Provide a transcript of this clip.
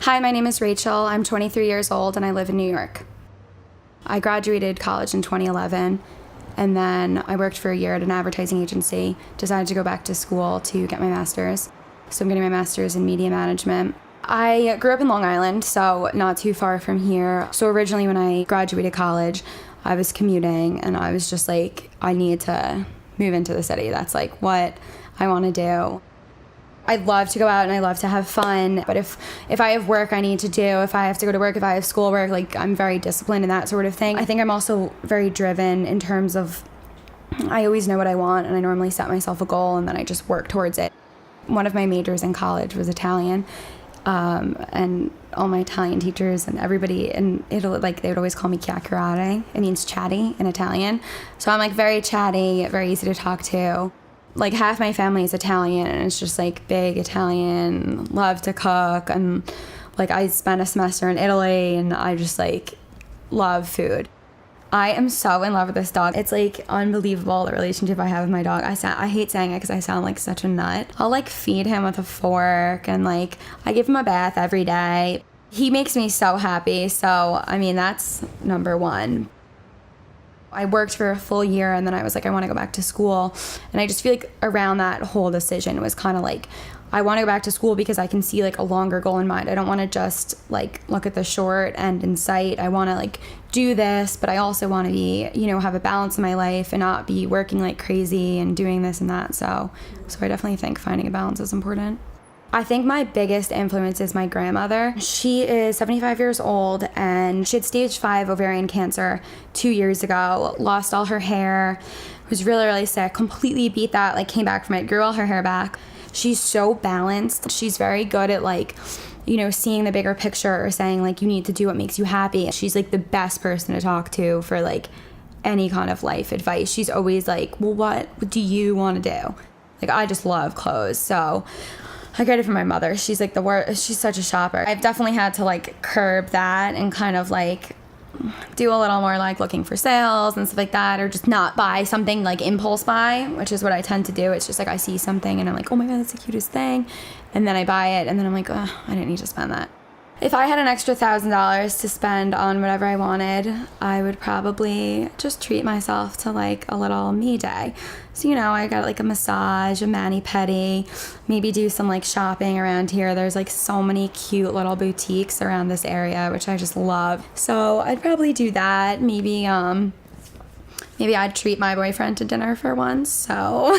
Hi, my name is Rachel. I'm 23 years old and I live in New York. I graduated college in 2011 and then I worked for a year at an advertising agency, decided to go back to school to get my master's. So I'm getting my master's in media management. I grew up in Long Island, so not too far from here. So originally when I graduated college, I was commuting and I was just like, I need to move into the city. That's like what I want to do. I love to go out and I love to have fun, but if I have work I need to do, if I have to go to work, if I have schoolwork, like I'm very disciplined in that sort of thing. I think I'm also very driven in terms of I always know what I want and I normally set myself a goal and then I just work towards it. One of my majors in college was Italian, and all my Italian teachers and everybody in Italy, like they would always call me chiacchierare. It means chatty in Italian. So I'm like very chatty, very easy to talk to. Like half my family is Italian and it's just like big Italian, love to cook, and like I spent a semester in Italy and I just like love food. I am so in love with this dog. It's like unbelievable the relationship I have with my dog. I hate saying it because I sound like such a nut. I'll like feed him with a fork and like I give him a bath every day. He makes me so happy. So I mean that's number one. I worked for a full year and then I was like, I want to go back to school. And I just feel like around that whole decision was kind of like, I want to go back to school because I can see like a longer goal in mind. I don't want to just like look at the short end in sight. I want to like do this, but I also want to be, have a balance in my life and not be working like crazy and doing this and that. So I definitely think finding a balance is important. I think my biggest influence is my grandmother. She is 75 years old and she had stage 5 ovarian cancer 2 years ago, lost all her hair, was really, really sick, completely beat that, like came back from it, grew all her hair back. She's so balanced. She's very good at like, seeing the bigger picture or saying like, you need to do what makes you happy. She's like the best person to talk to for like any kind of life advice. She's always like, well, what do you want to do? Like, I just love clothes. So I get it from my mother. She's like the worst. She's such a shopper. I've definitely had to like curb that and kind of like do a little more like looking for sales and stuff like that, or just not buy something like impulse buy, which is what I tend to do. It's just like I see something and I'm like, oh my God, that's the cutest thing. And then I buy it and then I'm like, oh, I didn't need to spend that. If I had an extra $1,000 to spend on whatever I wanted, I would probably just treat myself to like a little me day. So, I got like a massage, a mani-pedi, maybe do some like shopping around here. There's like so many cute little boutiques around this area, which I just love. So I'd probably do that. Maybe I'd treat my boyfriend to dinner for once. So